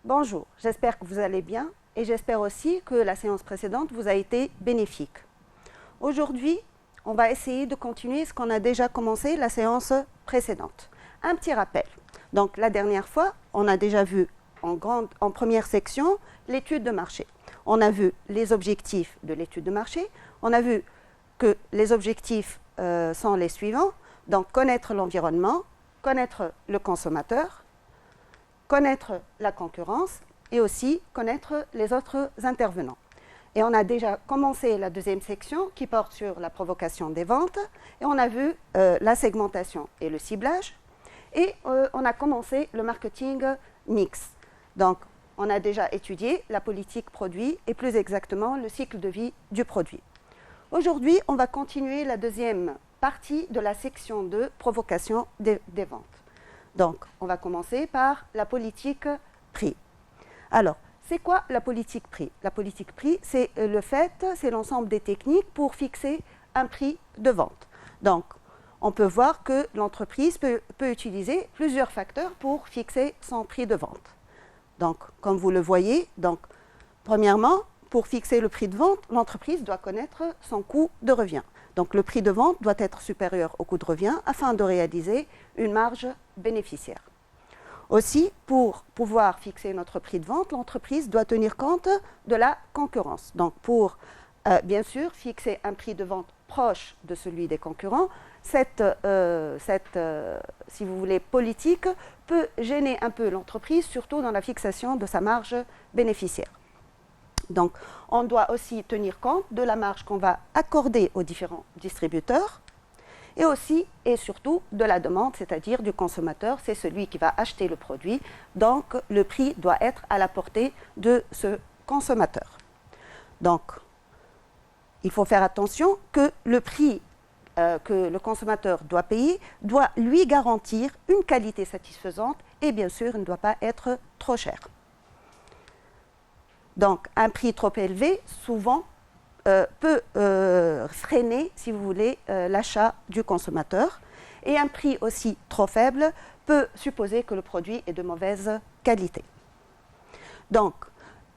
Bonjour, j'espère que vous allez bien et j'espère aussi que la séance précédente vous a été bénéfique. Aujourd'hui, on va essayer de continuer ce qu'on a déjà commencé la séance précédente. Un petit rappel. Donc la dernière fois, on a déjà vu en première section l'étude de marché. On a vu les objectifs de l'étude de marché. On a vu que les objectifs sont les suivants. Donc connaître l'environnement, connaître le consommateur, connaître la concurrence et aussi connaître les autres intervenants. Et on a déjà commencé la deuxième section qui porte sur la provocation des ventes et on a vu la segmentation et le ciblage et on a commencé le marketing mix. Donc on a déjà étudié la politique produit et plus exactement le cycle de vie du produit. Aujourd'hui, on va continuer la deuxième partie de la section de provocation des ventes. Donc, on va commencer par la politique prix. Alors, c'est quoi la politique prix? La politique prix, c'est l'ensemble des techniques pour fixer un prix de vente. Donc, on peut voir que l'entreprise peut utiliser plusieurs facteurs pour fixer son prix de vente. Donc, comme vous le voyez, premièrement, pour fixer le prix de vente, l'entreprise doit connaître son coût de revient. Donc, le prix de vente doit être supérieur au coût de revient afin de réaliser une marge bénéficiaire. Aussi, pour pouvoir fixer notre prix de vente, l'entreprise doit tenir compte de la concurrence. Donc, pour bien sûr fixer un prix de vente proche de celui des concurrents, cette si vous voulez, politique peut gêner un peu l'entreprise, surtout dans la fixation de sa marge bénéficiaire. Donc, on doit aussi tenir compte de la marge qu'on va accorder aux différents distributeurs et aussi et surtout de la demande, c'est-à-dire du consommateur, c'est celui qui va acheter le produit. Donc, le prix doit être à la portée de ce consommateur. Donc, il faut faire attention que le prix que le consommateur doit payer doit lui garantir une qualité satisfaisante et bien sûr, il ne doit pas être trop cher. Donc, un prix trop élevé, souvent, peut freiner, si vous voulez, l'achat du consommateur. Et un prix aussi trop faible peut supposer que le produit est de mauvaise qualité. Donc,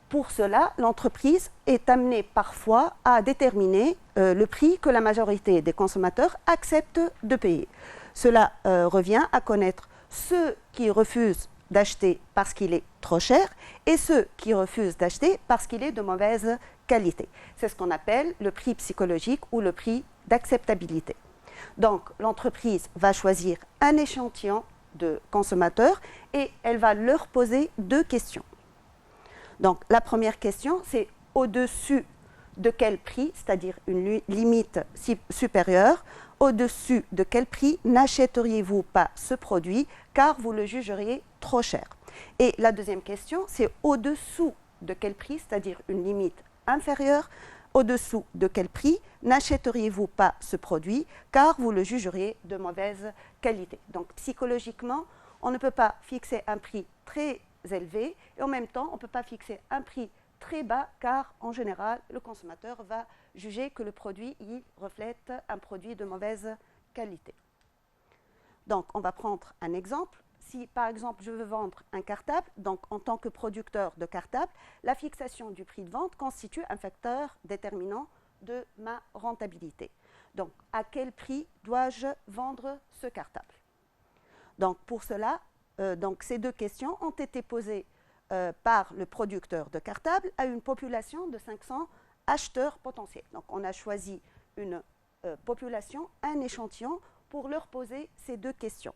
pour cela, l'entreprise est amenée parfois à déterminer le prix que la majorité des consommateurs acceptent de payer. Cela revient à connaître ceux qui refusent d'acheter parce qu'il est trop cher et ceux qui refusent d'acheter parce qu'il est de mauvaise qualité. C'est ce qu'on appelle le prix psychologique ou le prix d'acceptabilité. Donc, l'entreprise va choisir un échantillon de consommateurs et elle va leur poser deux questions. Donc, la première question, c'est au-dessus de quel prix, c'est-à-dire une limite supérieure, au-dessus de quel prix n'achèteriez-vous pas ce produit car vous le jugeriez trop cher? Et la deuxième question, c'est au-dessous de quel prix, c'est-à-dire une limite inférieure, au-dessous de quel prix n'achèteriez-vous pas ce produit car vous le jugeriez de mauvaise qualité? Donc psychologiquement, on ne peut pas fixer un prix très élevé et en même temps, on ne peut pas fixer un prix très bas car en général, le consommateur va juger que le produit il reflète un produit de mauvaise qualité. Donc, on va prendre un exemple. Si, par exemple, je veux vendre un cartable, donc en tant que producteur de cartable, la fixation du prix de vente constitue un facteur déterminant de ma rentabilité. Donc, à quel prix dois-je vendre ce cartable? Donc, pour cela, ces deux questions ont été posées par le producteur de cartable à une population de 500 acheteurs potentiels. Donc, on a choisi une population, un échantillon, pour leur poser ces deux questions.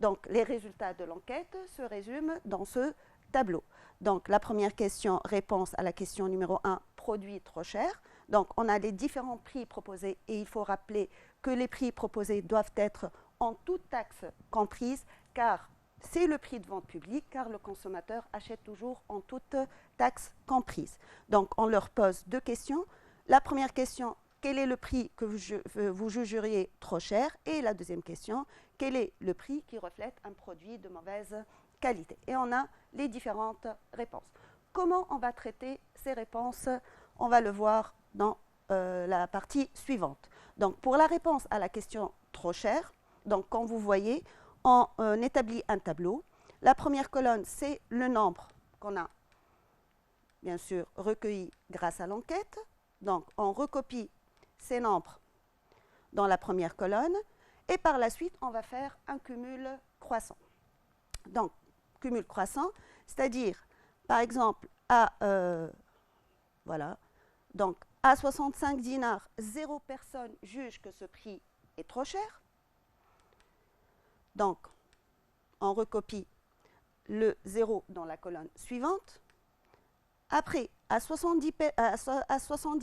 Donc, les résultats de l'enquête se résument dans ce tableau. Donc, la première question, réponse à la question numéro 1, produit trop cher. Donc, on a les différents prix proposés et il faut rappeler que les prix proposés doivent être en toute taxe comprise car c'est le prix de vente public car le consommateur achète toujours en toute taxe comprise. Donc, on leur pose deux questions. La première question, quel est le prix que vous jugeriez trop cher? Et la deuxième question, quel est le prix qui reflète un produit de mauvaise qualité? Et on a les différentes réponses. Comment on va traiter ces réponses? On va le voir dans la partie suivante. Donc, pour la réponse à la question trop cher, donc, quand vous voyez, on établit un tableau. La première colonne, c'est le nombre qu'on a bien sûr, recueillis grâce à l'enquête. Donc, on recopie ces nombres dans la première colonne et par la suite, on va faire un cumul croissant. Donc, cumul croissant, c'est-à-dire, par exemple, voilà, donc à 65 dinars, 0 personne juge que ce prix est trop cher. Donc, on recopie le 0 dans la colonne suivante. Après, à 70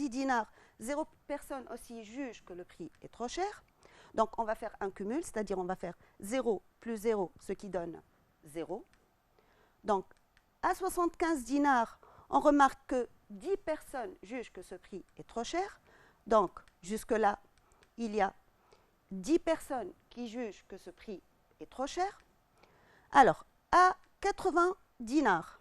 dinars, 0 personne aussi juge que le prix est trop cher. Donc, on va faire un cumul, c'est-à-dire on va faire 0 plus 0, ce qui donne 0. Donc, à 75 dinars, on remarque que 10 personnes jugent que ce prix est trop cher. Donc, jusque-là, il y a 10 personnes qui jugent que ce prix est trop cher. Alors, à 80 dinars,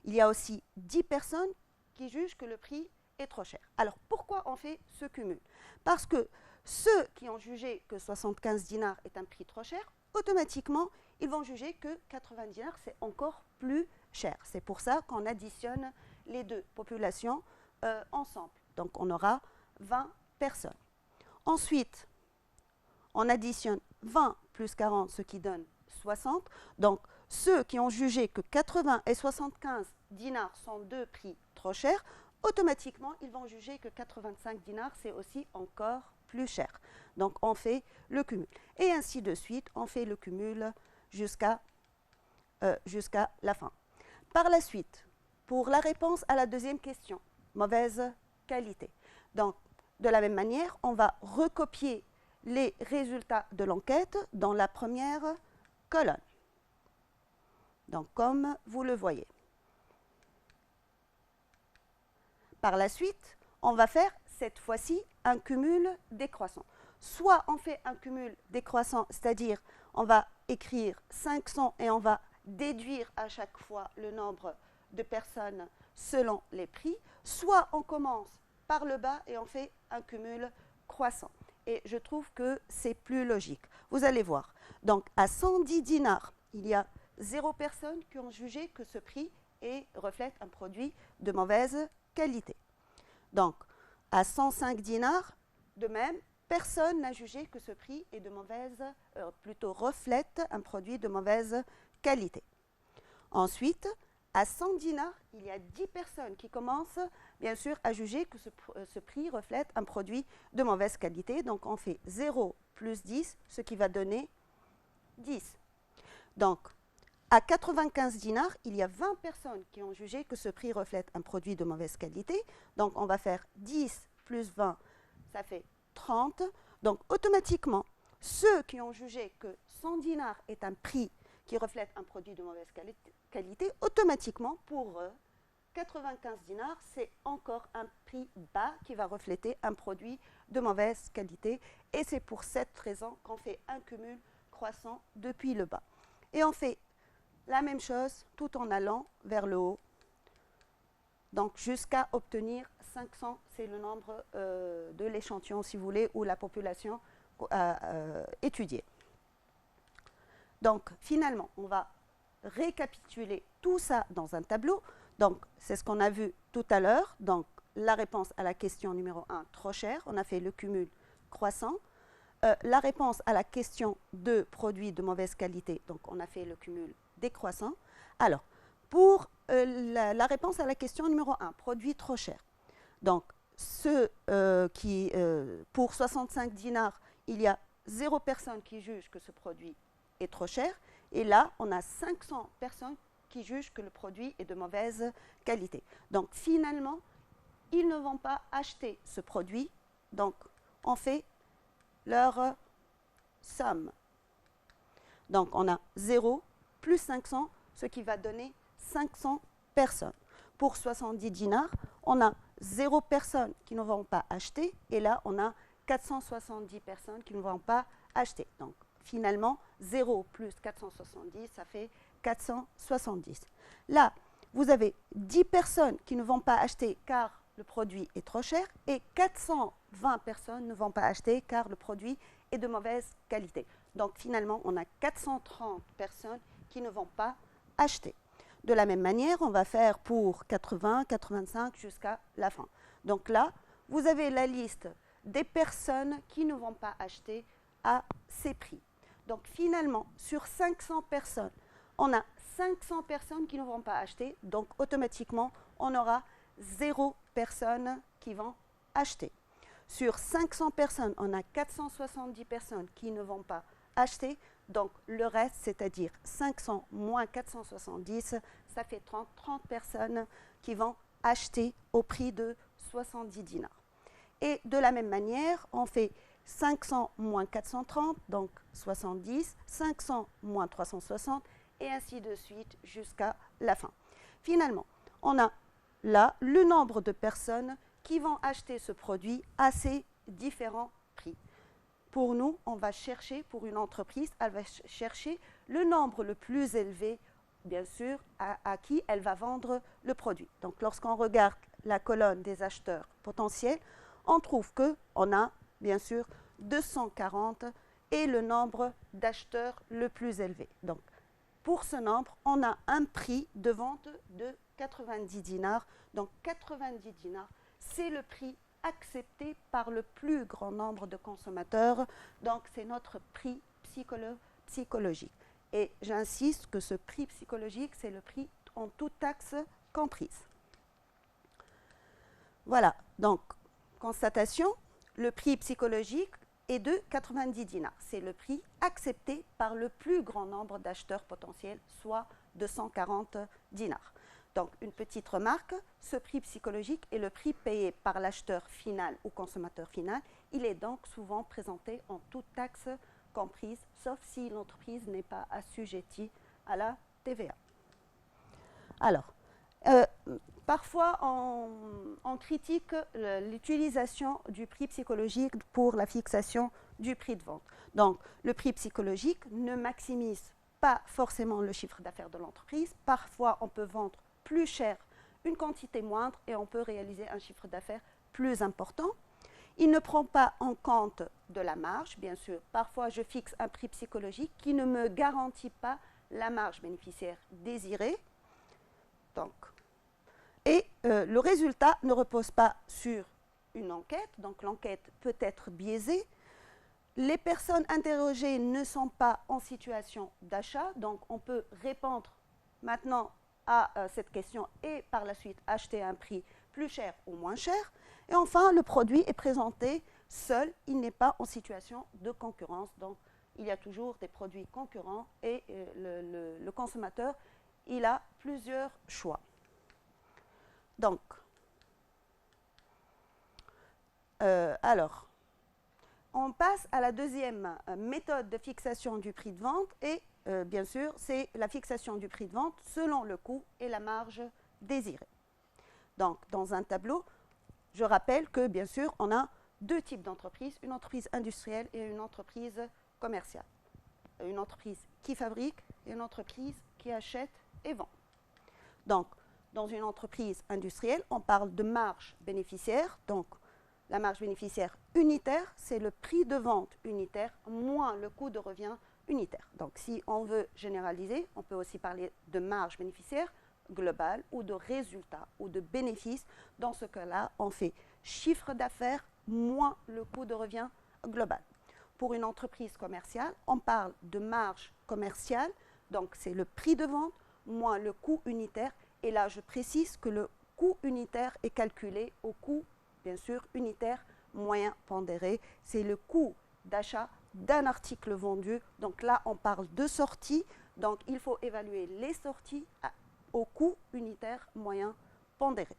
il y a aussi 10 personnes qui jugent que le prix est trop cher. Alors, pourquoi on fait ce cumul? Parce que ceux qui ont jugé que 75 dinars est un prix trop cher, automatiquement, ils vont juger que 80 dinars, c'est encore plus cher. C'est pour ça qu'on additionne les deux populations ensemble. Donc, on aura 20 personnes. Ensuite, on additionne 20 plus 40, ce qui donne 60. Donc, ceux qui ont jugé que 80 et 75 dinars sont deux prix trop chers, automatiquement, ils vont juger que 85 dinars, c'est aussi encore plus cher. Donc, on fait le cumul. Et ainsi de suite, on fait le cumul jusqu'à la fin. Par la suite, pour la réponse à la deuxième question, mauvaise qualité. Donc, de la même manière, on va recopier les résultats de l'enquête dans la première colonne. Donc, comme vous le voyez. Par la suite, on va faire cette fois-ci un cumul décroissant. Soit on fait un cumul décroissant, c'est-à-dire on va écrire 500 et on va déduire à chaque fois le nombre de personnes selon les prix, soit on commence par le bas et on fait un cumul croissant. Et je trouve que c'est plus logique. Vous allez voir. Donc, à 110 dinars, il y a 0 personnes qui ont jugé que ce prix reflète un produit de mauvaise qualité. Donc, à 105 dinars, de même, personne n'a jugé que ce prix est de reflète un produit de mauvaise qualité. Ensuite, à 100 dinars, il y a 10 personnes qui commencent, bien sûr, à juger que ce prix reflète un produit de mauvaise qualité. Donc, on fait 0 plus 10, ce qui va donner 10. Donc, à 95 dinars, il y a 20 personnes qui ont jugé que ce prix reflète un produit de mauvaise qualité. Donc, on va faire 10 plus 20, ça fait 30. Donc, automatiquement, ceux qui ont jugé que 100 dinars est un prix qui reflète un produit de mauvaise qualité, automatiquement, pour eux, 95 dinars, c'est encore un prix bas qui va refléter un produit de mauvaise qualité. Et c'est pour cette raison qu'on fait un cumul croissant depuis le bas. Et on fait la même chose tout en allant vers le haut. Donc, jusqu'à obtenir 500, c'est le nombre de l'échantillon, si vous voulez, ou la population étudiée. Donc, finalement, on va récapituler tout ça dans un tableau. Donc, c'est ce qu'on a vu tout à l'heure. Donc, la réponse à la question numéro 1, trop cher. On a fait le cumul croissant. La réponse à la question 2, produits de mauvaise qualité. Donc, on a fait le cumul décroissant. Alors, pour la réponse à la question numéro 1, produit trop cher. Donc, pour 65 dinars, il y a 0 personne qui juge que ce produit est trop cher. Et là, on a 500 personnes qui jugent que le produit est de mauvaise qualité. Donc, finalement, ils ne vont pas acheter ce produit. Donc, on fait leur somme. Donc, on a 0 plus 500, ce qui va donner 500 personnes. Pour 70 dinars, on a 0 personnes qui ne vont pas acheter. Et là, on a 470 personnes qui ne vont pas acheter. Donc, finalement, 0 plus 470, ça fait 470. Là, vous avez 10 personnes qui ne vont pas acheter car le produit est trop cher et 420 personnes ne vont pas acheter car le produit est de mauvaise qualité. Donc, finalement, on a 430 personnes qui ne vont pas acheter. De la même manière, on va faire pour 80, 85 jusqu'à la fin. Donc là, vous avez la liste des personnes qui ne vont pas acheter à ces prix. Donc finalement, sur 500 personnes, on a 500 personnes qui ne vont pas acheter. Donc automatiquement, on aura 0 personnes qui vont acheter. Sur 500 personnes, on a 470 personnes qui ne vont pas acheter. Donc le reste, c'est-à-dire 500 moins 470, ça fait 30 personnes qui vont acheter au prix de 70 dinars. Et de la même manière, on fait 500 moins 430, donc 70, 500 moins 360, et ainsi de suite jusqu'à la fin. Finalement, on a là le nombre de personnes qui vont acheter ce produit à ces différents prix. Pour nous, on va chercher, pour une entreprise, elle va chercher le nombre le plus élevé, bien sûr, à qui elle va vendre le produit. Donc, lorsqu'on regarde la colonne des acheteurs potentiels, on trouve qu'on a, bien sûr, 240 et le nombre d'acheteurs le plus élevé. Donc, pour ce nombre, on a un prix de vente de 90 dinars. Donc, 90 dinars, c'est le prix accepté par le plus grand nombre de consommateurs. Donc, c'est notre prix psychologique. Et j'insiste que ce prix psychologique, c'est le prix en toute taxe comprise. Voilà, donc, constatation, le prix psychologique est de 90 dinars. C'est le prix accepté par le plus grand nombre d'acheteurs potentiels, soit 240 dinars. Donc, une petite remarque, ce prix psychologique est le prix payé par l'acheteur final ou consommateur final. Il est donc souvent présenté en toute taxe comprise, sauf si l'entreprise n'est pas assujettie à la TVA. Alors, parfois, on critique l'utilisation du prix psychologique pour la fixation du prix de vente. Donc, le prix psychologique ne maximise pas forcément le chiffre d'affaires de l'entreprise. Parfois, on peut vendre plus cher une quantité moindre et on peut réaliser un chiffre d'affaires plus important. Il ne prend pas en compte de la marge, bien sûr. Parfois, je fixe un prix psychologique qui ne me garantit pas la marge bénéficiaire désirée. Donc, et le résultat ne repose pas sur une enquête. Donc, l'enquête peut être biaisée. Les personnes interrogées ne sont pas en situation d'achat. Donc, on peut répondre maintenant à cette question et par la suite acheter à un prix plus cher ou moins cher. Et enfin, le produit est présenté seul, il n'est pas en situation de concurrence. Donc, il y a toujours des produits concurrents et le consommateur, il a plusieurs choix. Donc, alors, on passe à la deuxième méthode de fixation du prix de vente et bien sûr, c'est la fixation du prix de vente selon le coût et la marge désirée. Donc, dans un tableau, je rappelle que, bien sûr, on a deux types d'entreprises, une entreprise industrielle et une entreprise commerciale. Une entreprise qui fabrique et une entreprise qui achète et vend. Donc, dans une entreprise industrielle, on parle de marge bénéficiaire. Donc, la marge bénéficiaire unitaire, c'est le prix de vente unitaire moins le coût de revient unitaire. Donc, si on veut généraliser, on peut aussi parler de marge bénéficiaire globale ou de résultat ou de bénéfice. Dans ce cas-là, on fait chiffre d'affaires moins le coût de revient global. Pour une entreprise commerciale, on parle de marge commerciale. Donc, c'est le prix de vente moins le coût unitaire. Et là, je précise que le coût unitaire est calculé au coût, bien sûr, unitaire moyen pondéré. C'est le coût d'achat d'un article vendu. Donc là, on parle de sorties. Donc, il faut évaluer les sorties au coût unitaire moyen pondéré.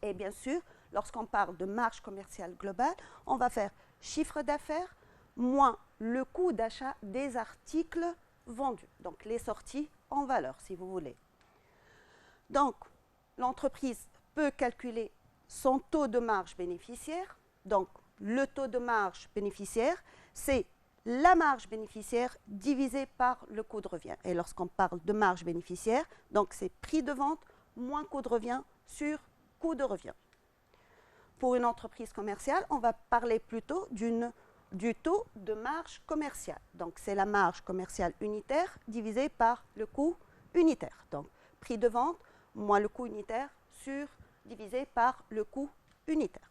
Et bien sûr, lorsqu'on parle de marge commerciale globale, on va faire chiffre d'affaires moins le coût d'achat des articles vendus. Donc, les sorties en valeur, si vous voulez. Donc, l'entreprise peut calculer son taux de marge bénéficiaire. Donc, le taux de marge bénéficiaire, c'est la marge bénéficiaire divisée par le coût de revient. Et lorsqu'on parle de marge bénéficiaire, donc c'est prix de vente moins coût de revient sur coût de revient. Pour une entreprise commerciale, on va parler plutôt du taux de marge commerciale. Donc, c'est la marge commerciale unitaire divisée par le coût unitaire. Donc, prix de vente moins le coût unitaire divisé par le coût unitaire.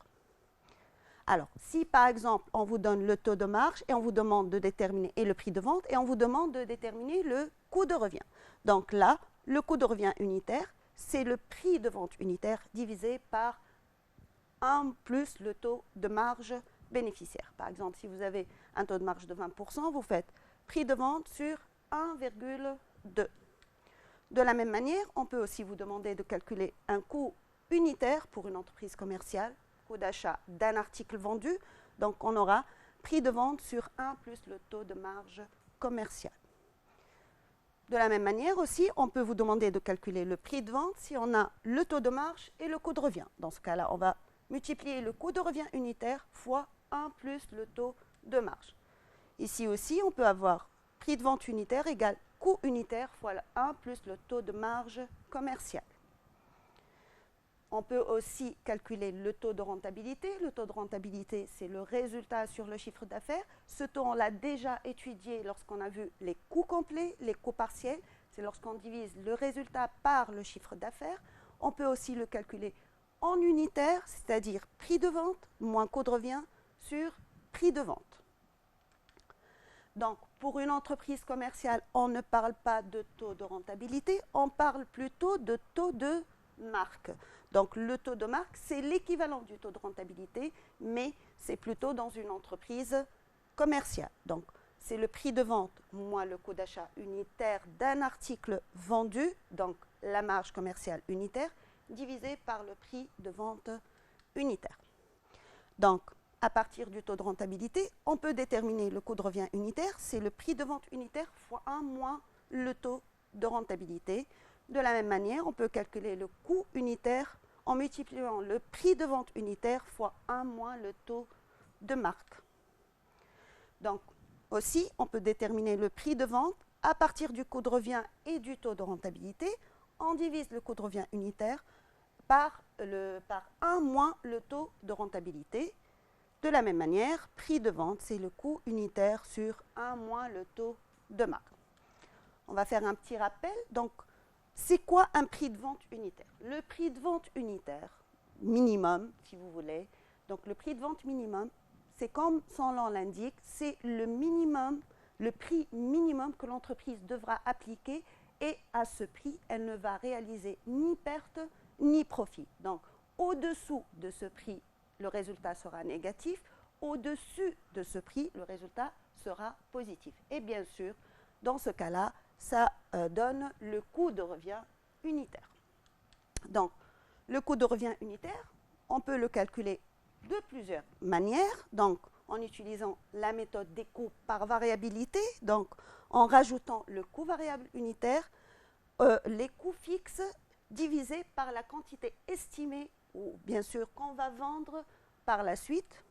Alors, si par exemple, on vous donne le taux de marge et on vous demande de déterminer et le prix de vente et on vous demande de déterminer le coût de revient. Donc là, le coût de revient unitaire, c'est le prix de vente unitaire divisé par 1 plus le taux de marge bénéficiaire. Par exemple, si vous avez un taux de marge de 20%, vous faites prix de vente sur 1,2. De la même manière, on peut aussi vous demander de calculer un coût unitaire pour une entreprise commerciale, coût d'achat d'un article vendu. Donc, on aura prix de vente sur 1 plus le taux de marge commerciale. De la même manière aussi, on peut vous demander de calculer le prix de vente si on a le taux de marge et le coût de revient. Dans ce cas-là, on va multiplier le coût de revient unitaire fois 1 plus le taux de marge. Ici aussi, on peut avoir prix de vente unitaire égale coût unitaire fois 1 plus le taux de marge commerciale. On peut aussi calculer le taux de rentabilité. Le taux de rentabilité, c'est le résultat sur le chiffre d'affaires. Ce taux, on l'a déjà étudié lorsqu'on a vu les coûts complets, les coûts partiels. C'est lorsqu'on divise le résultat par le chiffre d'affaires. On peut aussi le calculer en unitaire, c'est-à-dire prix de vente moins coût de revient sur prix de vente. Donc, pour une entreprise commerciale, on ne parle pas de taux de rentabilité, on parle plutôt de taux de marque. Donc, le taux de marque, c'est l'équivalent du taux de rentabilité, mais c'est plutôt dans une entreprise commerciale. Donc, c'est le prix de vente moins le coût d'achat unitaire d'un article vendu, donc la marge commerciale unitaire, divisé par le prix de vente unitaire. Donc, à partir du taux de rentabilité, on peut déterminer le coût de revient unitaire, c'est le prix de vente unitaire fois 1 moins le taux de rentabilité. De la même manière, on peut calculer le coût unitaire en multipliant le prix de vente unitaire fois 1 moins le taux de marque. Donc, aussi, on peut déterminer le prix de vente à partir du coût de revient et du taux de rentabilité. On divise le coût de revient unitaire par 1 moins le taux de rentabilité. De la même manière, prix de vente, c'est le coût unitaire sur 1 moins le taux de marque. On va faire un petit rappel. Donc, c'est quoi un prix de vente unitaire? Le prix de vente unitaire, minimum, si vous voulez. Donc, le prix de vente minimum, c'est comme son nom l'indique, c'est le minimum, le prix minimum que l'entreprise devra appliquer et à ce prix, elle ne va réaliser ni perte ni profit. Donc, au-dessous de ce prix, le résultat sera négatif. Au-dessus de ce prix, le résultat sera positif. Et bien sûr, dans ce cas-là, ça donne le coût de revient unitaire. Donc, le coût de revient unitaire, on peut le calculer de plusieurs manières. Donc, en utilisant la méthode des coûts par variabilité, donc en rajoutant le coût variable unitaire, les coûts fixes divisés par la quantité estimée ou bien sûr qu'on va vendre par la suite.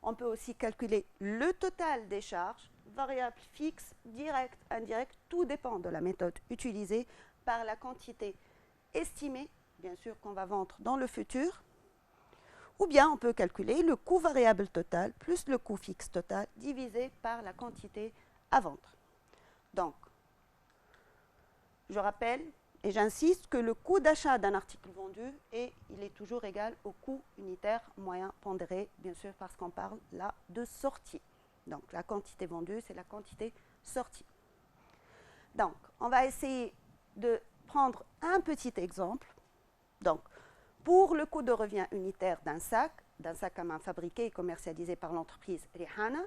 On peut aussi calculer le total des charges, variables fixes, directes, indirectes, tout dépend de la méthode utilisée par la quantité estimée, bien sûr qu'on va vendre dans le futur. Ou bien on peut calculer le coût variable total plus le coût fixe total divisé par la quantité à vendre. Donc, je rappelle et j'insiste que le coût d'achat d'un article vendu, il est toujours égal au coût unitaire moyen pondéré, bien sûr parce qu'on parle là de sortie. Donc la quantité vendue, c'est la quantité sortie. Donc, on va essayer de prendre un petit exemple. Donc, pour le coût de revient unitaire d'un sac à main fabriqué et commercialisé par l'entreprise Rihana,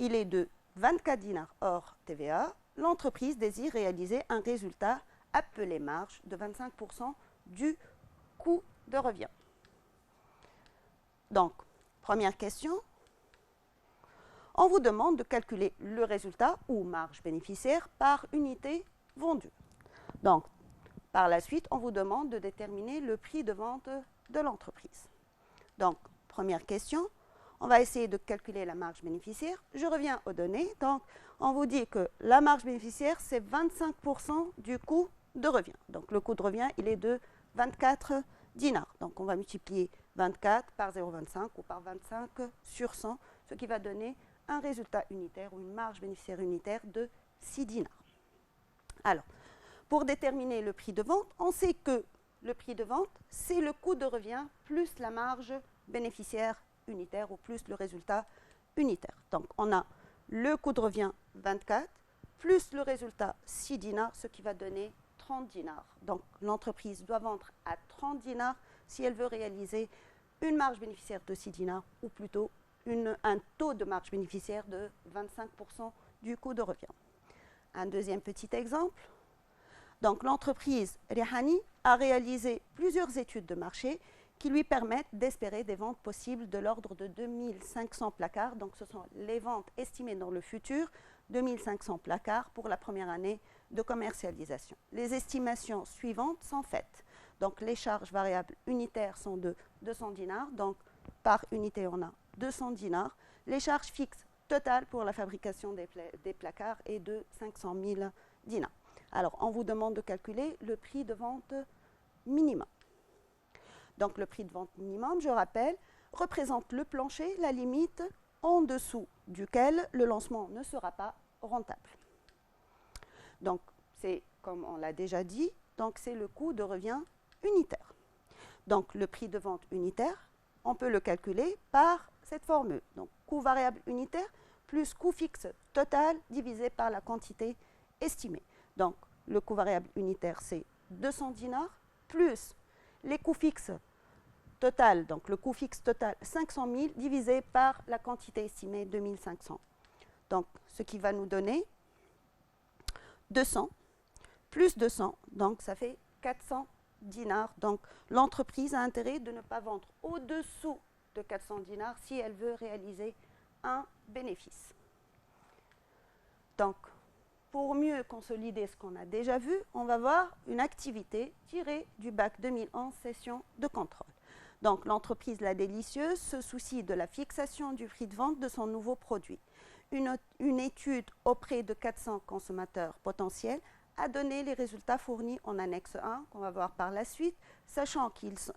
il est de 24 dinars hors TVA. L'entreprise désire réaliser un résultat appelé marge de 25% du coût de revient. Donc, première question, on vous demande de calculer le résultat ou marge bénéficiaire par unité vendue. Donc, par la suite, on vous demande de déterminer le prix de vente de l'entreprise. Donc, première question, on va essayer de calculer la marge bénéficiaire. Je reviens aux données. Donc, on vous dit que la marge bénéficiaire, c'est 25% du coût de revient. Donc, le coût de revient, il est de 24 dinars. Donc, on va multiplier 24 par 0,25 ou par 25 sur 100, ce qui va donner un résultat unitaire ou une marge bénéficiaire unitaire de 6 dinars. Alors, pour déterminer le prix de vente, on sait que le prix de vente, c'est le coût de revient plus la marge bénéficiaire unitaire ou plus le résultat unitaire. Donc, on a le coût de revient 24 plus le résultat 6 dinars, ce qui va donner 30 dinars. Donc, l'entreprise doit vendre à 30 dinars si elle veut réaliser une marge bénéficiaire de 6 dinars ou plutôt un taux de marge bénéficiaire de 25% du coût de revient. Un deuxième petit exemple. Donc, l'entreprise Rihani a réalisé plusieurs études de marché qui lui permettent d'espérer des ventes possibles de l'ordre de 2500 placards. Donc, ce sont les ventes estimées dans le futur, 2500 placards pour la première année de commercialisation. Les estimations suivantes sont faites. Donc, les charges variables unitaires sont de 200 dinars. Donc, par unité, on a 200 dinars. Les charges fixes totales pour la fabrication des placards est de 500 000 dinars. Alors, on vous demande de calculer le prix de vente minimum. Donc, le prix de vente minimum, je rappelle, représente le plancher, la limite en dessous duquel le lancement ne sera pas rentable. Donc, c'est, comme on l'a déjà dit, donc c'est le coût de revient unitaire. Donc, le prix de vente unitaire, on peut le calculer par cette formule. Donc, coût variable unitaire plus coût fixe total divisé par la quantité estimée. Donc, le coût variable unitaire, c'est 200 dinars, plus les coûts fixes total, donc le coût fixe total, 500 000, divisé par la quantité estimée, 2500. Donc, ce qui va nous donner 200, plus 200, donc ça fait 400 dinars. Donc, l'entreprise a intérêt de ne pas vendre au-dessous de 400 dinars si elle veut réaliser un bénéfice. Donc, pour mieux consolider ce qu'on a déjà vu, on va voir une activité tirée du bac 2011 session de contrôle. Donc, l'entreprise La Délicieuse se soucie de la fixation du prix de vente de son nouveau produit. Une étude auprès de 400 consommateurs potentiels a donné les résultats fournis en annexe 1, qu'on va voir par la suite, sachant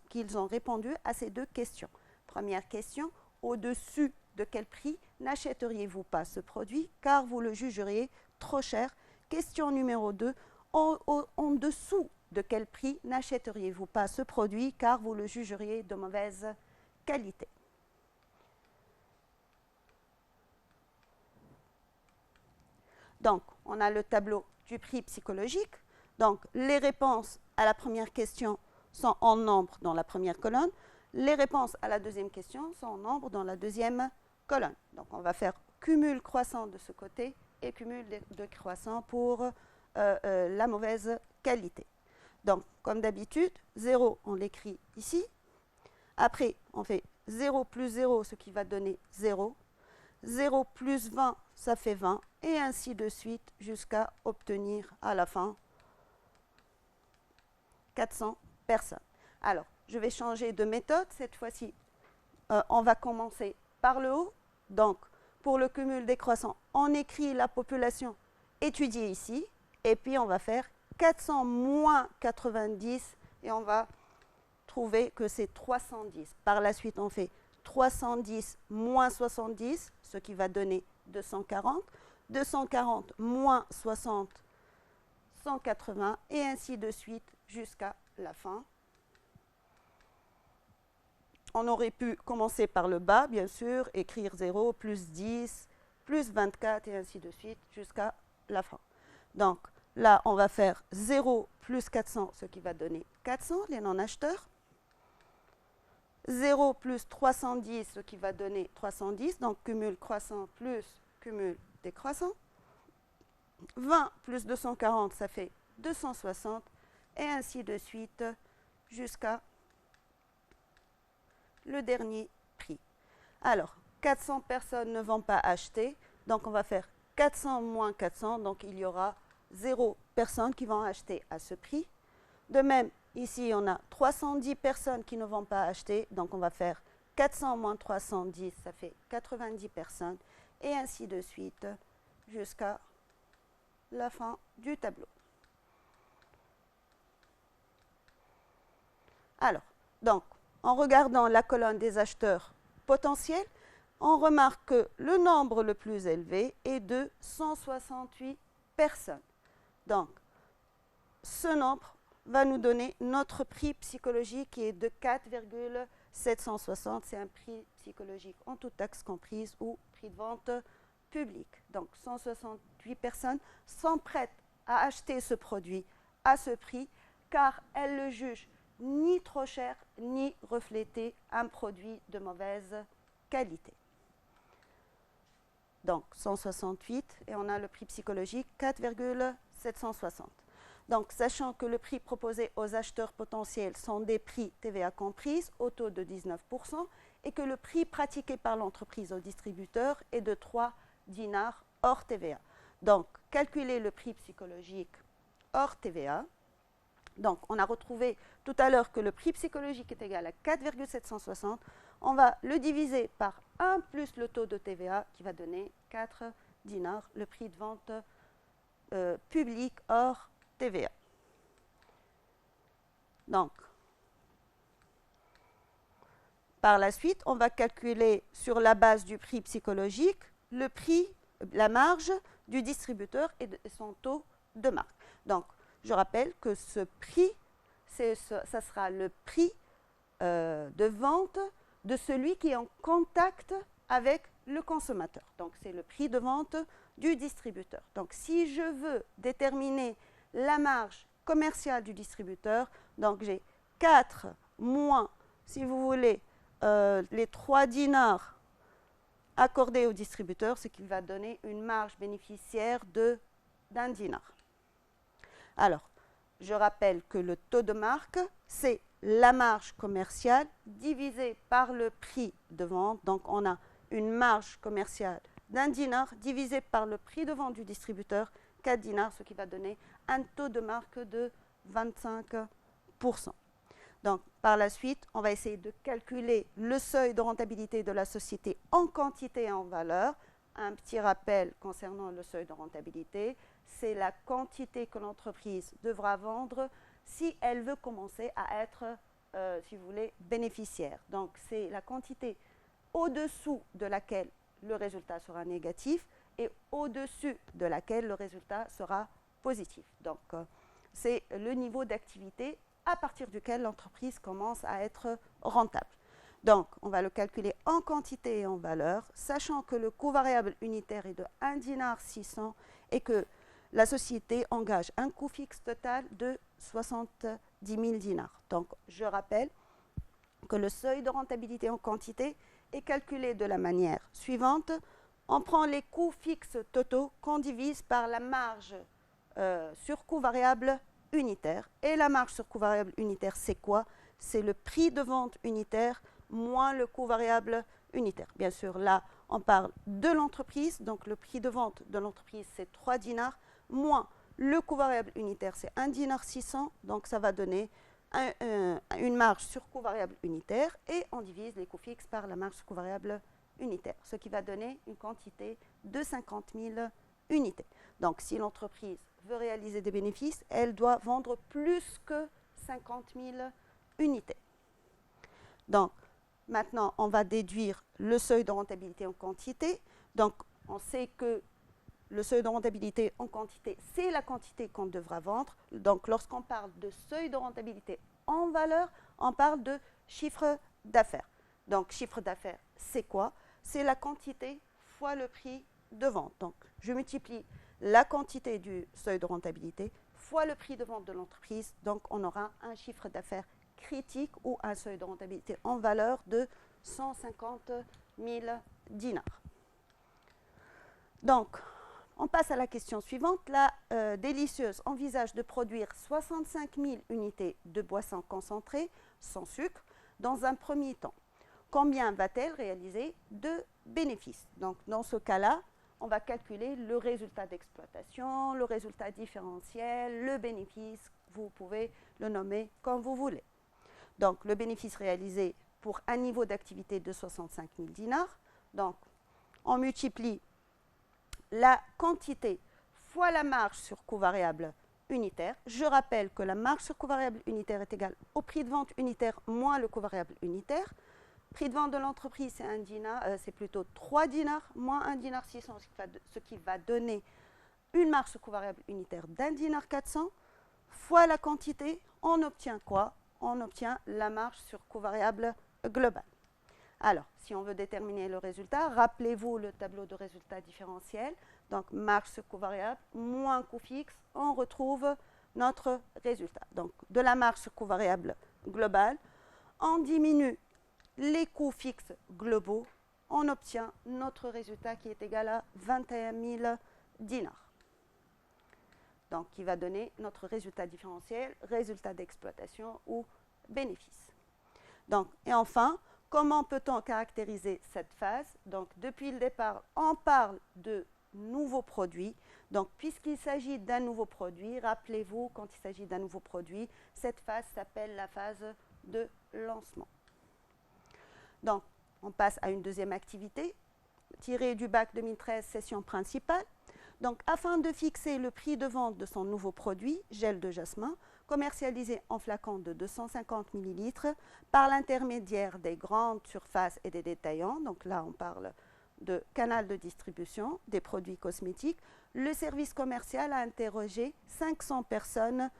qu'ils ont répondu à ces deux questions. Première question, au-dessus de quel prix n'achèteriez-vous pas ce produit car vous le jugeriez trop cher? Question numéro 2, en dessous de quel prix n'achèteriez-vous pas ce produit car vous le jugeriez de mauvaise qualité? Donc, on a le tableau du prix psychologique. Donc, les réponses à la première question sont en nombre dans la première colonne. Les réponses à la deuxième question sont en nombre dans la deuxième colonne. Donc, on va faire cumul croissant de ce côté et cumul de croissant pour la mauvaise qualité. Donc, comme d'habitude, 0, on l'écrit ici. Après, on fait 0 plus 0, ce qui va donner 0. 0 plus 20, ça fait 20. Et ainsi de suite jusqu'à obtenir à la fin 400 personnes. Alors, je vais changer de méthode. Cette fois-ci, on va commencer par le haut. Donc, pour le cumul décroissant, on écrit la population étudiée ici. Et puis, on va faire 400 moins 90 et on va trouver que c'est 310. Par la suite, on fait 310 moins 70, ce qui va donner 240. 240 moins 60, 180 et ainsi de suite jusqu'à la fin. On aurait pu commencer par le bas, bien sûr, écrire 0, plus 10, plus 24 et ainsi de suite jusqu'à la fin. Donc, là, on va faire 0 plus 400, ce qui va donner 400, les non-acheteurs. 0 plus 310, ce qui va donner 310, donc cumul croissant plus cumul décroissant. 20 plus 240, ça fait 260, et ainsi de suite jusqu'à le dernier prix. Alors, 400 personnes ne vont pas acheter, donc on va faire 400 moins 400, donc il y aura 0 personnes qui vont acheter à ce prix. De même, ici, on a 310 personnes qui ne vont pas acheter, donc on va faire 400 moins 310, ça fait 90 personnes, et ainsi de suite jusqu'à la fin du tableau. Alors, donc, en regardant la colonne des acheteurs potentiels, on remarque que le nombre le plus élevé est de 168 personnes. Donc, ce nombre va nous donner notre prix psychologique qui est de 4,760. C'est un prix psychologique en toute taxe comprise ou prix de vente public. Donc 168 personnes sont prêtes à acheter ce produit à ce prix car elles le jugent ni trop cher ni refléter un produit de mauvaise qualité. Donc 168 et on a le prix psychologique 4,760. Donc sachant que le prix proposé aux acheteurs potentiels sont des prix TVA comprises au taux de 19% et que le prix pratiqué par l'entreprise au distributeur est de 3 dinars hors TVA. Donc calculer le prix psychologique hors TVA. Donc, on a retrouvé tout à l'heure que le prix psychologique est égal à 4,760. On va le diviser par 1 plus le taux de TVA qui va donner 4 dinars, le prix de vente public hors TVA. Donc, par la suite, on va calculer sur la base du prix psychologique le prix, la marge du distributeur et son taux de marque. Donc, je rappelle que ce prix, ça sera le prix de vente de celui qui est en contact avec le consommateur. Donc, c'est le prix de vente du distributeur. Donc, si je veux déterminer la marge commerciale du distributeur, donc j'ai 4 moins, si vous voulez, les 3 dinars accordés au distributeur, ce qui va donner une marge bénéficiaire d'un dinar. Alors, je rappelle que le taux de marque, c'est la marge commerciale divisée par le prix de vente. Donc, on a une marge commerciale d'un dinar divisé par le prix de vente du distributeur, 4 dinars, ce qui va donner un taux de marque de 25%. Donc, par la suite, on va essayer de calculer le seuil de rentabilité de la société en quantité et en valeur. Un petit rappel concernant le seuil de rentabilité, c'est la quantité que l'entreprise devra vendre si elle veut commencer à être, si vous voulez, bénéficiaire. Donc, c'est la quantité au-dessous de laquelle le résultat sera négatif et au-dessus de laquelle le résultat sera positif. Donc, c'est le niveau d'activité à partir duquel l'entreprise commence à être rentable. Donc, on va le calculer en quantité et en valeur, sachant que le coût variable unitaire est de 1 dinar 600 et que la société engage un coût fixe total de 70 000 dinars. Donc, je rappelle que le seuil de rentabilité en quantité est calculé de la manière suivante. On prend les coûts fixes totaux qu'on divise par la marge sur coût variable unitaire. Et la marge sur coût variable unitaire, c'est quoi? C'est le prix de vente unitaire moins le coût variable unitaire. Bien sûr, là, on parle de l'entreprise. Donc, le prix de vente de l'entreprise, c'est 3 dinars, moins le coût variable unitaire, c'est 1 dinar 600. Donc, ça va donner une marge sur coût variable unitaire. Et on divise les coûts fixes par la marge sur coût variable unitaire, ce qui va donner une quantité de 50 000 unités. Donc, si l'entreprise veut réaliser des bénéfices, elle doit vendre plus que 50 000 unités. Donc, maintenant, on va déduire le seuil de rentabilité en quantité. Donc, on sait que le seuil de rentabilité en quantité, c'est la quantité qu'on devra vendre. Donc, lorsqu'on parle de seuil de rentabilité en valeur, on parle de chiffre d'affaires. Donc, chiffre d'affaires, c'est quoi? C'est la quantité fois le prix de vente. Donc, je multiplie la quantité du seuil de rentabilité fois le prix de vente de l'entreprise. Donc, on aura un chiffre d'affaires critique ou un seuil de rentabilité en valeur de 150 000 dinars. Donc, on passe à la question suivante. La délicieuse envisage de produire 65 000 unités de boissons concentrées sans sucre dans un premier temps. Combien va-t-elle réaliser de bénéfices? Donc, dans ce cas-là, on va calculer le résultat d'exploitation, le résultat différentiel, le bénéfice, vous pouvez le nommer comme vous voulez. Donc, le bénéfice réalisé pour un niveau d'activité de 65 000 dinars. Donc, on multiplie la quantité fois la marge sur coût variable unitaire. Je rappelle que la marge sur coût variable unitaire est égale au prix de vente unitaire moins le coût variable unitaire. Prix de vente de l'entreprise, c'est 1 dinar, c'est plutôt 3 dinars moins 1 dinar 600, ce qui va donner une marge sur coût variable unitaire d'1 dinar 400 fois la quantité, on obtient quoi? On obtient la marge sur coût variable global. Alors, si on veut déterminer le résultat, rappelez-vous le tableau de résultat différentiel. Donc, marge sur coût variable moins coût fixe, on retrouve notre résultat. Donc, de la marge sur coût variable global, on diminue les coûts fixes globaux, on obtient notre résultat qui est égal à 21 000 dinars. Donc, qui va donner notre résultat différentiel, résultat d'exploitation ou bénéfice. Donc, et enfin, comment peut-on caractériser cette phase? Donc, depuis le départ, on parle de nouveau produit. Donc, puisqu'il s'agit d'un nouveau produit, rappelez-vous, quand il s'agit d'un nouveau produit, cette phase s'appelle la phase de lancement. Donc, on passe à une deuxième activité, tirée du bac 2013, session principale. Donc, afin de fixer le prix de vente de son nouveau produit, gel de jasmin, commercialisé en flacon de 250 ml par l'intermédiaire des grandes surfaces et des détaillants. Donc là, on parle de canal de distribution des produits cosmétiques. Le service commercial a interrogé 500 personnes,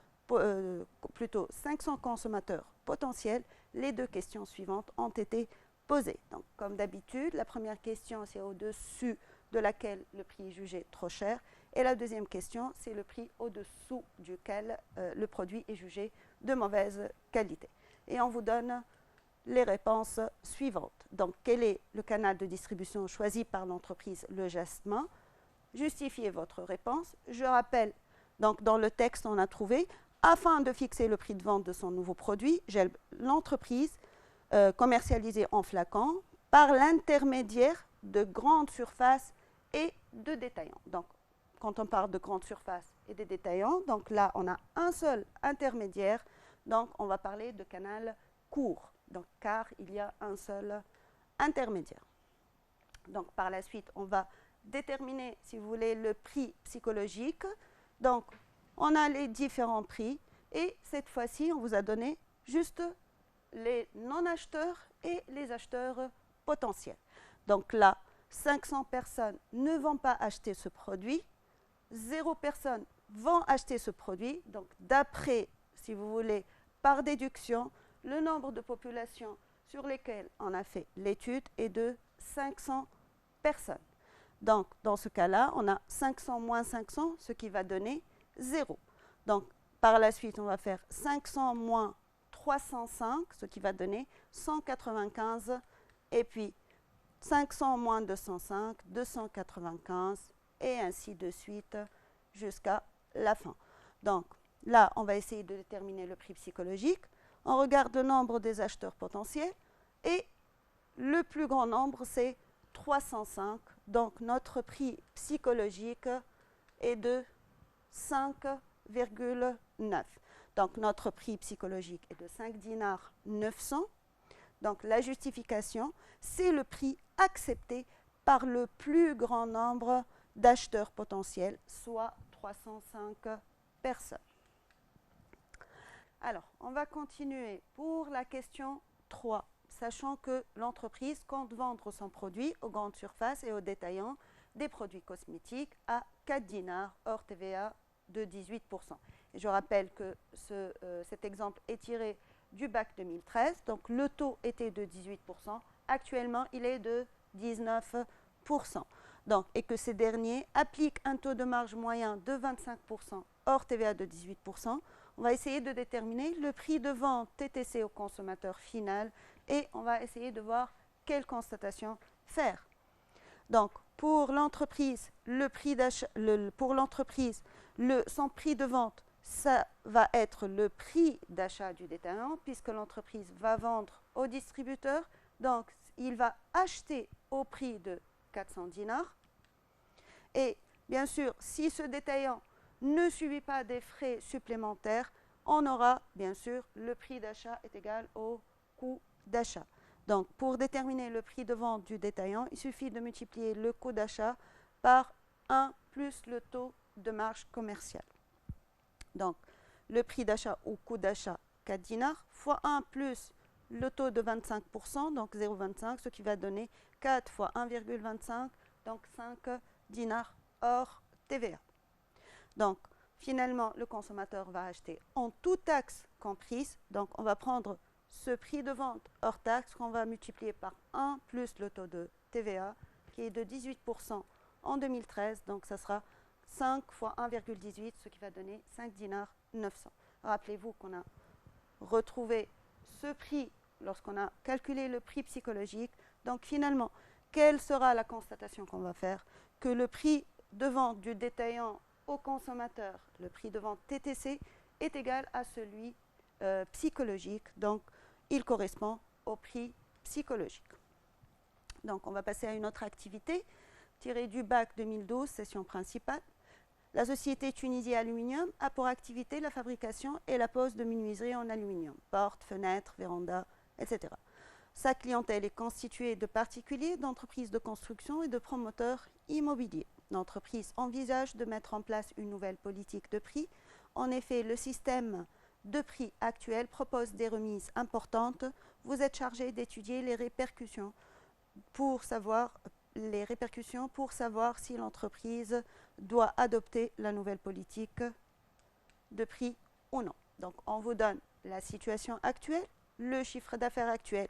plutôt 500 consommateurs potentiels. Les deux questions suivantes ont été posées. Donc, comme d'habitude, la première question, c'est au-dessus de laquelle le prix est jugé trop cher. Et la deuxième question, c'est le prix au-dessous duquel le produit est jugé de mauvaise qualité. Et on vous donne les réponses suivantes. Donc, quel est le canal de distribution choisi par l'entreprise Le Jasmin? Justifiez votre réponse. Je rappelle, donc dans le texte, on a trouvé, afin de fixer le prix de vente de son nouveau produit, l'entreprise commercialisée en flacon par l'intermédiaire de grandes surfaces et de détaillants. Donc, quand on parle de grandes surfaces et des détaillants, donc là, on a un seul intermédiaire, donc on va parler de canal court, donc, car il y a un seul intermédiaire. Donc, par la suite, on va déterminer, si vous voulez, le prix psychologique. Donc, on a les différents prix et cette fois-ci, on vous a donné juste les non-acheteurs et les acheteurs potentiels. Donc là, 500 personnes ne vont pas acheter ce produit, 0 personnes vont acheter ce produit. Donc, d'après, si vous voulez, par déduction, le nombre de populations sur lesquelles on a fait l'étude est de 500 personnes. Donc, dans ce cas-là, on a 500 moins 500, ce qui va donner 0. Donc, par la suite, on va faire 500 moins 305, ce qui va donner 195. Et puis, 500 moins 205, 295, et ainsi de suite jusqu'à la fin. Donc, là, on va essayer de déterminer le prix psychologique. On regarde le nombre des acheteurs potentiels et le plus grand nombre, c'est 305. Donc, notre prix psychologique est de 5,9. Donc, notre prix psychologique est de 5 dinars 900. Donc, la justification, c'est le prix accepté par le plus grand nombre d'acheteurs potentiels, soit 305 personnes. Alors, on va continuer pour la question 3, sachant que l'entreprise compte vendre son produit aux grandes surfaces et aux détaillants des produits cosmétiques à 4 dinars hors TVA de 18%. Et je rappelle que cet exemple est tiré du bac 2013, donc le taux était de 18%, actuellement il est de 19%. Donc, et que ces derniers appliquent un taux de marge moyen de 25% hors TVA de 18%, on va essayer de déterminer le prix de vente TTC au consommateur final et on va essayer de voir quelle constatation faire. Donc, pour l'entreprise, son prix de vente, ça va être le prix d'achat du détaillant puisque l'entreprise va vendre au distributeur. Donc, il va acheter au prix de 400 dinars. Et bien sûr, si ce détaillant ne subit pas des frais supplémentaires, on aura bien sûr le prix d'achat est égal au coût d'achat. Donc, pour déterminer le prix de vente du détaillant, il suffit de multiplier le coût d'achat par 1 plus le taux de marge commerciale. Donc, le prix d'achat ou coût d'achat 4 dinars fois 1 plus le taux de 25%, donc 0,25, ce qui va donner 4 fois 1,25, donc 5 dinars hors TVA. Donc, finalement, le consommateur va acheter en tout taxe comprise. Donc, on va prendre ce prix de vente hors taxe qu'on va multiplier par 1 plus le taux de TVA, qui est de 18% en 2013. Donc, ça sera 5 fois 1,18, ce qui va donner 5 dinars 900. Rappelez-vous qu'on a retrouvé ce prix lorsqu'on a calculé le prix psychologique. Donc, finalement, quelle sera la constatation qu'on va faire? Que le prix de vente du détaillant au consommateur, le prix de vente TTC, est égal à celui psychologique. Donc, il correspond au prix psychologique. Donc, on va passer à une autre activité, tirée du bac 2012, session principale. La société Tunisie Aluminium a pour activité la fabrication et la pose de menuiseries en aluminium, portes, fenêtres, vérandas, etc. Sa clientèle est constituée de particuliers, d'entreprises de construction et de promoteurs immobiliers. L'entreprise envisage de mettre en place une nouvelle politique de prix. En effet, le système de prix actuel propose des remises importantes. Vous êtes chargé d'étudier les répercussions pour savoir si l'entreprise doit adopter la nouvelle politique de prix ou non. Donc, on vous donne la situation actuelle, le chiffre d'affaires actuel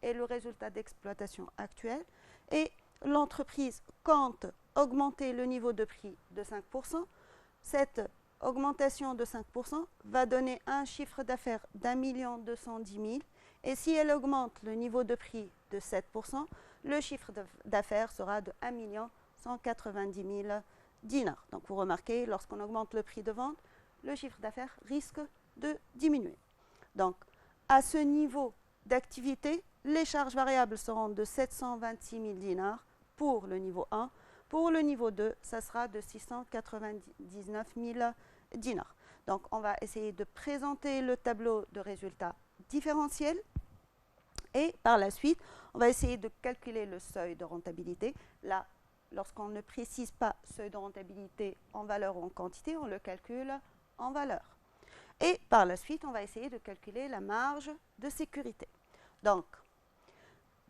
et le résultat d'exploitation actuel. Et l'entreprise compte augmenter le niveau de prix de 5%. Cette augmentation de 5% va donner un chiffre d'affaires d'1 210 000. Et si elle augmente le niveau de prix de 7%, le chiffre d'affaires sera de 1 190 000 dinars. Donc vous remarquez, lorsqu'on augmente le prix de vente, le chiffre d'affaires risque de diminuer. Donc à ce niveau d'activité, les charges variables seront de 726 000 dinars pour le niveau 1. Pour le niveau 2, ça sera de 699 000 dinars. Donc, on va essayer de présenter le tableau de résultats différentiels. Et par la suite, on va essayer de calculer le seuil de rentabilité. Là, lorsqu'on ne précise pas seuil de rentabilité en valeur ou en quantité, on le calcule en valeur. Et par la suite, on va essayer de calculer la marge de sécurité. Donc,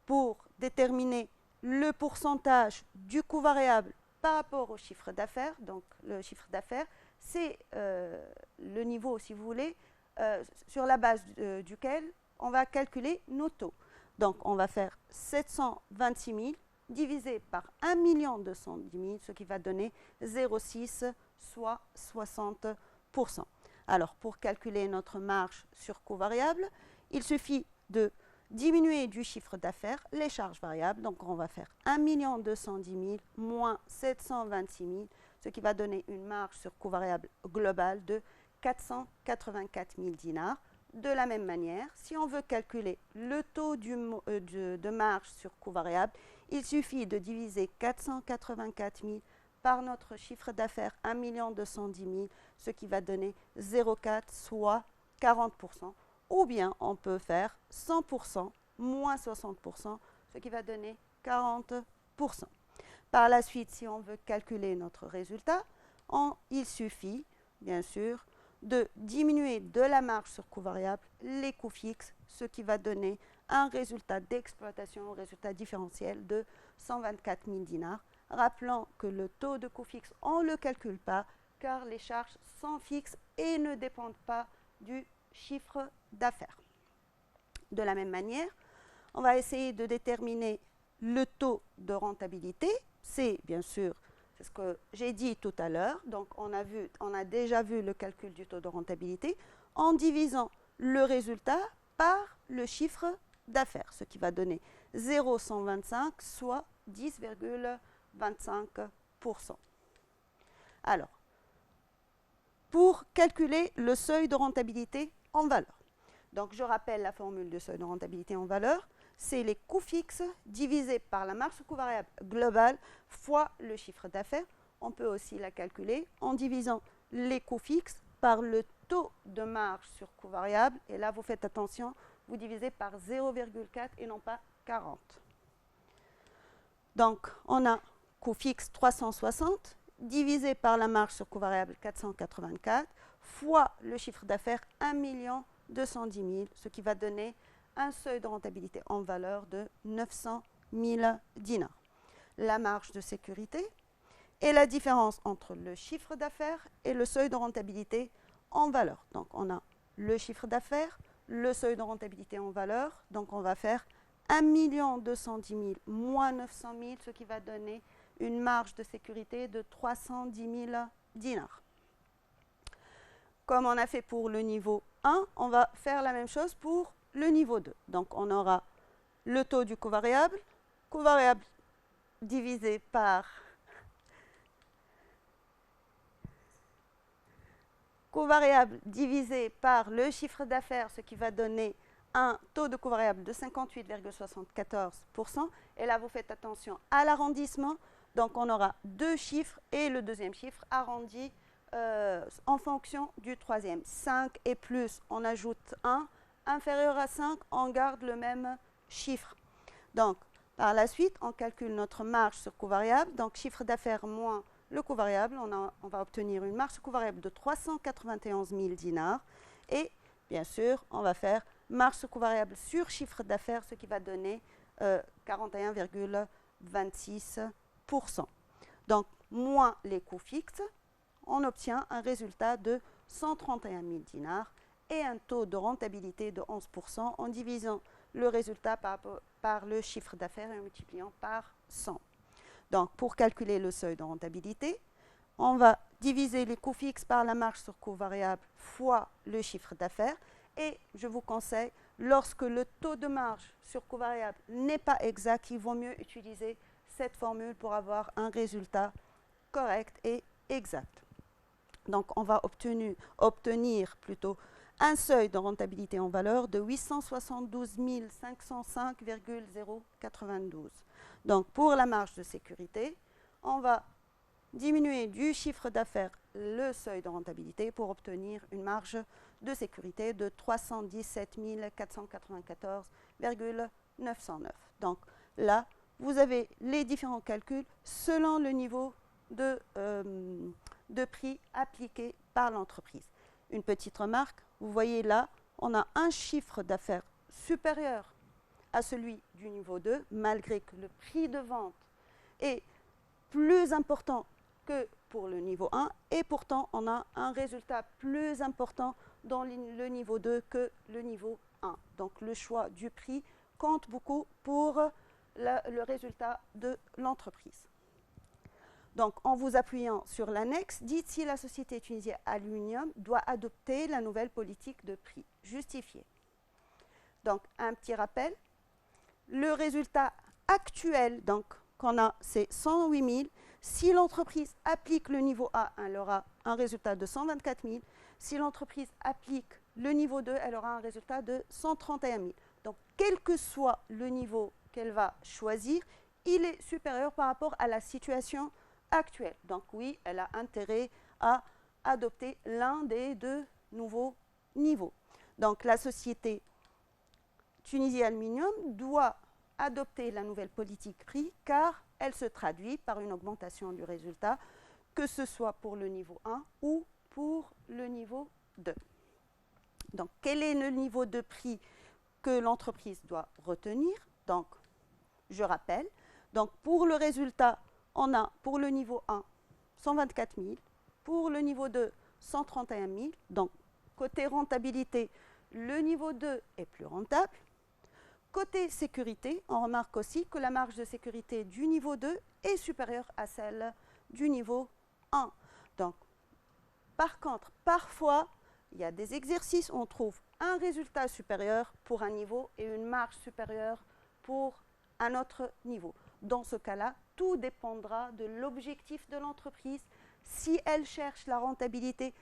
pour déterminer le pourcentage du coût variable par rapport au chiffre d'affaires, donc le chiffre d'affaires, c'est le niveau, si vous voulez, sur la base duquel on va calculer nos taux. Donc, on va faire 726 000 divisé par 1 210 000, ce qui va donner 0,6, soit 60%. Alors, pour calculer notre marge sur coût variable, il suffit de diminuer du chiffre d'affaires les charges variables. Donc, on va faire 1 210 000 moins 726 000, ce qui va donner une marge sur coût variable globale de 484 000 dinars. De la même manière, si on veut calculer le taux de marge sur coût variable, il suffit de diviser 484 000 par notre chiffre d'affaires 1 210 000, ce qui va donner 0,4, soit 40%. Ou bien on peut faire 100% moins 60%, ce qui va donner 40%. Par la suite, si on veut calculer notre résultat, il suffit, bien sûr, de diminuer de la marge sur coût variable les coûts fixes, ce qui va donner un résultat d'exploitation, un résultat différentiel de 124 000 dinars. Rappelons que le taux de coût fixe, on ne le calcule pas, car les charges sont fixes et ne dépendent pas du chiffre d'affaires. De la même manière, on va essayer de déterminer le taux de rentabilité. C'est bien sûr, c'est ce que j'ai dit tout à l'heure. Donc, on a déjà vu le calcul du taux de rentabilité en divisant le résultat par le chiffre d'affaires, ce qui va donner 0,125, soit 10,25%. Alors, pour calculer le seuil de rentabilité en valeur. Donc, je rappelle la formule du seuil de rentabilité en valeur. C'est les coûts fixes divisés par la marge sur coût variable globale fois le chiffre d'affaires. On peut aussi la calculer en divisant les coûts fixes par le taux de marge sur coût variable. Et là, vous faites attention, vous divisez par 0,4 et non pas 40. Donc, on a coût fixe 360 divisé par la marge sur coût variable 484 fois le chiffre d'affaires 1 210 000, ce qui va donner un seuil de rentabilité en valeur de 900 000 dinars. La marge de sécurité, et la différence entre le chiffre d'affaires et le seuil de rentabilité en valeur. Donc, on a le chiffre d'affaires, le seuil de rentabilité en valeur. Donc, on va faire 1 210 000 moins 900 000, ce qui va donner une marge de sécurité de 310 000 dinars. Comme on a fait pour le niveau 1, on va faire la même chose pour le niveau 2. Donc, on aura le taux du covariable divisé par covariable divisé par le chiffre d'affaires, ce qui va donner un taux de covariable de 58,74%. Et là, vous faites attention à l'arrondissement. Donc, on aura deux chiffres et le deuxième chiffre arrondi en fonction du troisième. 5 et plus, on ajoute 1. Inférieur à 5, on garde le même chiffre. Donc, par la suite, on calcule notre marge sur covariable. Donc, chiffre d'affaires moins le covariable, on va obtenir une marge sur covariable de 391 000 dinars. Et bien sûr, on va faire marge sur covariable sur chiffre d'affaires, ce qui va donner 41,26%. Donc, moins les coûts fixes, on obtient un résultat de 131 000 dinars et un taux de rentabilité de 11% en divisant le résultat par le chiffre d'affaires et en multipliant par 100. Donc, pour calculer le seuil de rentabilité, on va diviser les coûts fixes par la marge sur coût variable fois le chiffre d'affaires. Et je vous conseille, lorsque le taux de marge sur coût variable n'est pas exact, il vaut mieux utiliser cette formule pour avoir un résultat correct et exact. Donc, on va obtenir plutôt un seuil de rentabilité en valeur de 872 505,092. Donc, pour la marge de sécurité, on va diminuer du chiffre d'affaires le seuil de rentabilité pour obtenir une marge de sécurité de 317 494,909. Donc, là, vous avez les différents calculs selon le niveau de prix appliqué par l'entreprise. Une petite remarque, vous voyez là, on a un chiffre d'affaires supérieur à celui du niveau 2, malgré que le prix de vente est plus important que pour le niveau 1, et pourtant on a un résultat plus important dans le niveau 2 que le niveau 1. Donc le choix du prix compte beaucoup pour le résultat de l'entreprise. Donc, en vous appuyant sur l'annexe, dites si la société tunisienne Aluminium doit adopter la nouvelle politique de prix justifiée. Donc, un petit rappel, le résultat actuel qu'on a, c'est 108 000. Si l'entreprise applique le niveau A, elle aura un résultat de 124 000. Si l'entreprise applique le niveau 2, elle aura un résultat de 131 000. Donc, quel que soit le niveau qu'elle va choisir, il est supérieur par rapport à la situation actuelle. Donc oui, elle a intérêt à adopter l'un des deux nouveaux niveaux. Donc la société Tunisie Aluminium doit adopter la nouvelle politique prix car elle se traduit par une augmentation du résultat, que ce soit pour le niveau 1 ou pour le niveau 2. Donc quel est le niveau de prix que l'entreprise doit retenir? Donc je rappelle, donc pour le résultat, on a pour le niveau 1 124 000, pour le niveau 2 131 000. Donc, côté rentabilité, le niveau 2 est plus rentable. Côté sécurité, on remarque aussi que la marge de sécurité du niveau 2 est supérieure à celle du niveau 1. Donc, par contre, parfois, il y a des exercices où on trouve un résultat supérieur pour un niveau et une marge supérieure pour un autre niveau. Dans ce cas-là, tout dépendra de l'objectif de l'entreprise. Si elle cherche la rentabilité,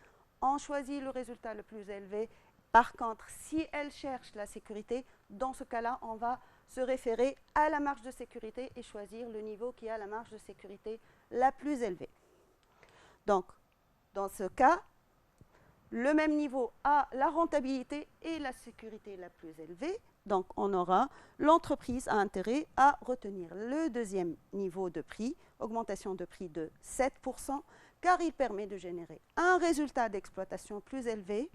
on choisit le résultat le plus élevé. Par contre, si elle cherche la sécurité, dans ce cas-là, on va se référer à la marge de sécurité et choisir le niveau qui a la marge de sécurité la plus élevée. Donc, dans ce cas, le même niveau a la rentabilité et la sécurité la plus élevée. Donc, l'entreprise a intérêt à retenir le deuxième niveau de prix, augmentation de prix de 7%, car il permet de générer un résultat d'exploitation plus élevé,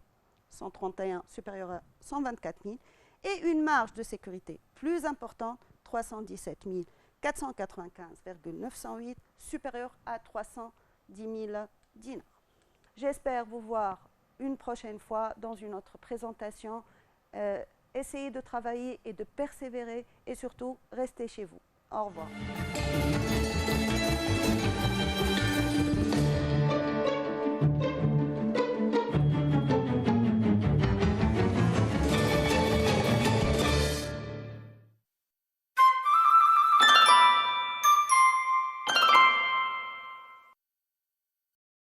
131 supérieur à 124 000, et une marge de sécurité plus importante, 317 495,908 supérieur à 310 000 dinars. J'espère vous voir une prochaine fois dans une autre présentation. Essayez de travailler et de persévérer et surtout restez chez vous. Au revoir.